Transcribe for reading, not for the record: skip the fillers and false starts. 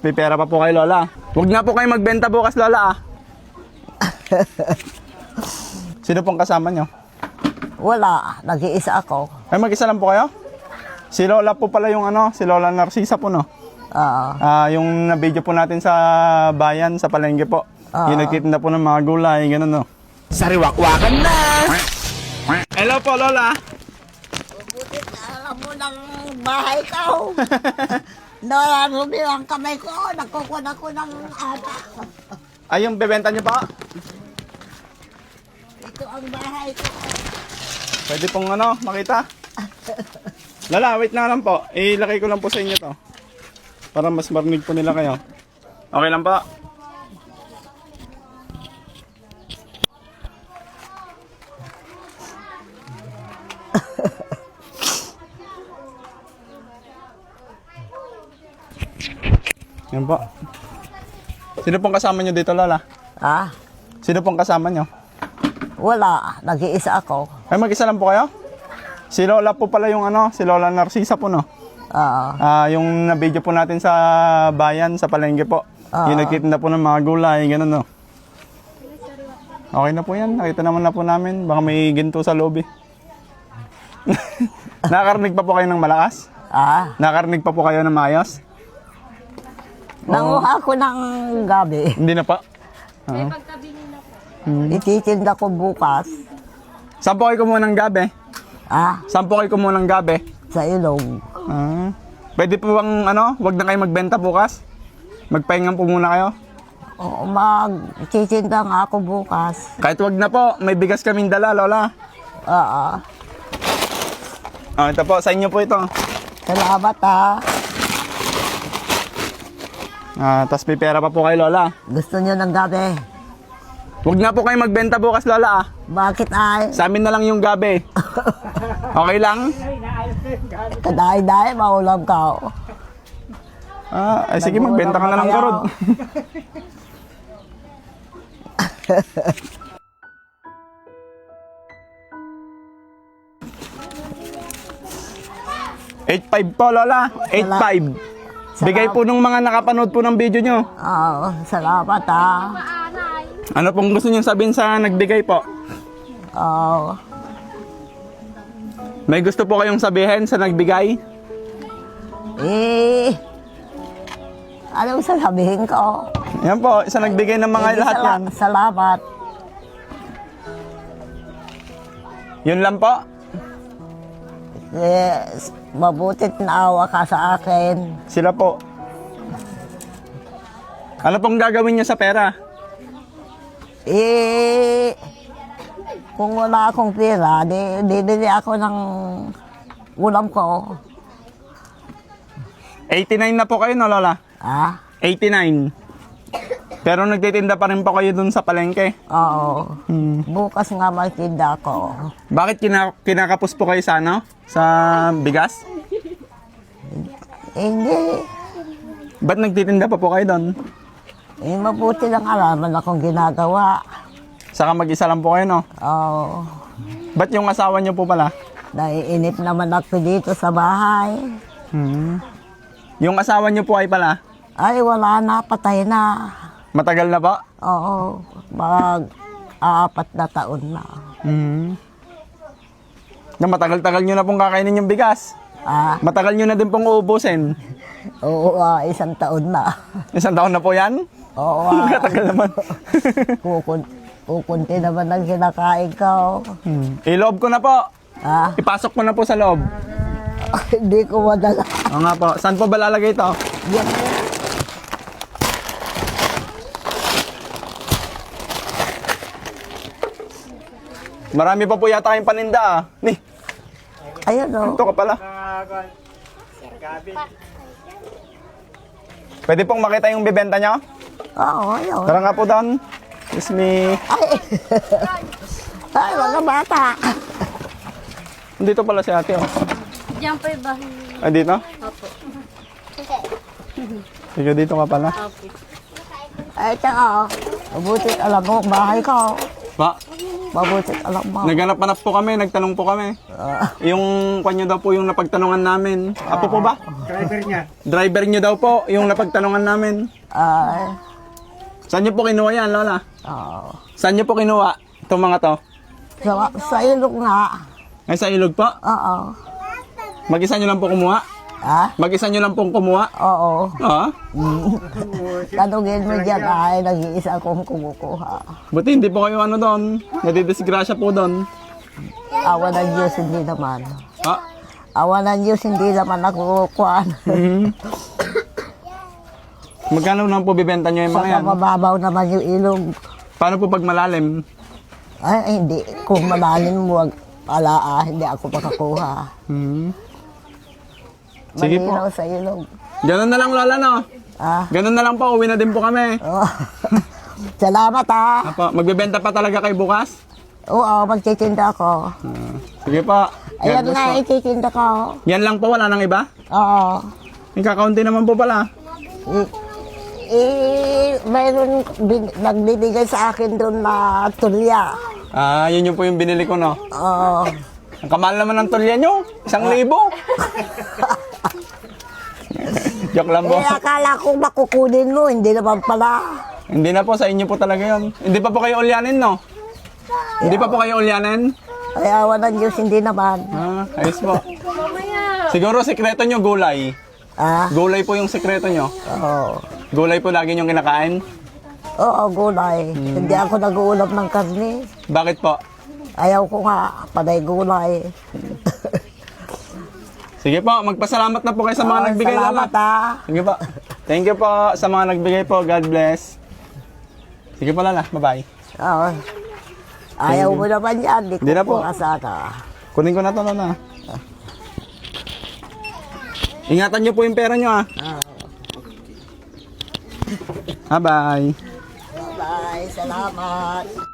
May pera pa po kay Lola. Huwag na po kayo magbenta bukas, Lola ah. Sino pong kasama nyo? Wala, nag-iisa ako. Ay, mag-isa lang po kayo? Si Lola po pala yung ano, si Lola Narcisa po no? Oo. Yung na-video po natin sa bayan, sa palengke po. Yung nagtitinda po ng mga gulay, gano'n no? Sariwakwakan na! Hello po, Lola. Mabuti na alam mo ng bahay ko. Nararumi ang kamay ko. Nagkukuha ako ng ata. Ay, yung bebenta nyo pa? Ito ang bahay ko. Pwede pong ano, makita? Lola, wait na lang po. Ilagay ko lang po sa inyo to. Para mas marinig po nila kayo. Okay lang po? Yan po. Sino pong kasama nyo dito, Lola? Ha? Sino pong kasama nyo? Wala, nag-iisa ako. Ay, mag-isa lang po kayo? Si Lola po pala yung ano, si Lola Narcisa po no? Oo. Yung na-video po natin sa bayan, sa palengke po. Yung nagtitinda po ng mga gulay, gano'n no? Okay na po yan, nakita naman na po namin. Baka may ginto sa loob eh. Nakakarinig pa po kayo ng malakas? Nakakarinig pa po kayo ng maayos? Nanguha ako ng gabi. Hindi na pa? Ititinda ko bukas. Saan po kayo kumuha ng gabi? Saan po kayo kumuha ng gabi? Sa ilog. Pwede po bang ano, wag na kayo magbenta bukas? Magpahinga po muna kayo? Oo, magtitinda nga ako bukas. Kahit wag na po, may bigas kaming dala, Lola. Oo. Ito po, sa inyo po ito. Salamat ha. Tapos may pera pa po kay Lola. Gusto niyo ng gabi? Huwag na po kayo magbenta bukas, Lola ah. Bakit ay? Sa amin na lang yung gabi. Okay lang? Kadahay-dahay, maulam ka. Ay sige, magbenta ka na lang karod. $8.5 po, Lola. 8.5. Bigay po nung mga nakapanood po ng video nyo. Oo, salamat ha. Ano pong gusto nyo sabihin sa nagbigay po? Oo. May gusto po kayong sabihin sa nagbigay? Anong sasabihin ko? Yan po, sa nagbigay ng mga lahat yan. Salamat. Yun lang po. Yes, mabutit na awa ka sa akin. Sila po. Ano pong gagawin nyo sa pera? Kung wala akong pera, bibili ako ng ulam ko. 89 na po kayo, no, Lola? 89. Pero nagtitinda pa rin po kayo dun sa palengke? Oo. Bukas nga magtinda ko. Bakit kinakapos po kayo sa ano? Sa bigas? Hindi. Ba't nagtitinda pa po kayo dun? Mabuti lang alaman akong ginagawa. Saka mag-isa lang po kayo, no? Oo. Ba't yung asawa nyo po pala? Naiinip naman ako dito sa bahay. Yung asawa nyo po ay pala? Ay, wala na. Patay na. Matagal na po? Oo. Mag-4 na taon na. Na matagal-tagal nyo na pong kakainin yung bigas. Matagal nyo na din pong uubusin. Oo, 1 taon na. 1 taon na po yan? Oo. Katagal naman. Kukunti naman ang kinakain ko. Iloob ko na po. Ipasok ko na po sa loob. Hindi ko madala. Oo nga po. Saan po ba lalagay ito? Yan. Marami pa po yata kayong paninda ah. Ni, Ayun o. ito ka pala. Pwede pong makita yung bibenta nyo? Oo, ayun. Tara nga po doon. Excuse me. Ay, mga bata. Dito pala si ate oh. Diyan po yung bahay. Ay, dito? Opo. Sige, dito ka pala. Opo. Ay, tsaka, mabuti alam mo, bahay ko. Ma, Mabuti alam mo. Naghanap-hanap po kami, nagtanong po kami. Yung kanya daw po yung napagtanungan namin. Apo po ba? Driver niyo daw po yung napagtanungan namin. Ay, Saan niyo po kinuha yan, Lola? oo. Saan niyo po kinuha itong mga to? Sa ilog nga. Ay, sa ilog po? Oo. Mag-isa niyo lang po kumuha? Ha? Mag-isa niyo lang pong kumuha? Oo. Ah? Tanungin mo dyan ay nag-iisa akong kumukuha. Buti hindi po kayo ano doon. Nadidisgrasya po doon. Awa ng Diyos, hindi naman. Ah? Awa ng Diyos, hindi naman ako kuhaan. Mhm. Magkano lang po bibenta niyo yung mga yan? Sa mababaw naman yung ilog. Paano po pag malalim? Ay, hindi. Kung malalim mo, hindi ako makakuha. Mhm. Sige po. Malinaw sa ilog. Ganun na lang, Lola, no? Ah, Ganun na lang po. Uwi na din po kami. oh. Salamat Apo, magbebenta pa talaga kayo bukas? Oo, magtitinda ako. Sige po. God Ayan bless nga, po. ititinda ko. Yan lang po, wala nang iba? Oo. Yung kakaunti naman po pala. Mayroon nagbibigay sa akin doon na tulya. Ah, yun yung po yung binili ko, no? Oo. Ang kamahal naman ng tulya nyo. 1,000. Joke lang po. Akala ko makukunin mo, hindi naman pala. Hindi na po, sa inyo po talaga yun. Hindi pa po kayo ulyanin, no? Hindi pa po kayo ulyanin? Ay, awa ng Diyos, hindi naman. Ah, ayos po. Siguro sekreto nyo, gulay. Ah, Gulay po yung sekreto nyo. oo. Gulay po lagi nyo kinakain. Oo, gulay. Hindi ako nag-uulap ng karne. Bakit po? Ayaw ko nga, panay gulay. Sige po, magpasalamat na po kayo sa mga Oo, nagbigay, salamat Lala. Sige po. Thank you po sa mga nagbigay po. God bless. Sige po, Lala. Bye-bye. Oo. Ayaw mo naman yan, di Hindi na po. ko sana. Kunin ko na to, Lala. Ingatan nyo po yung pera nyo, ah. Bye-bye. Bye, salamat.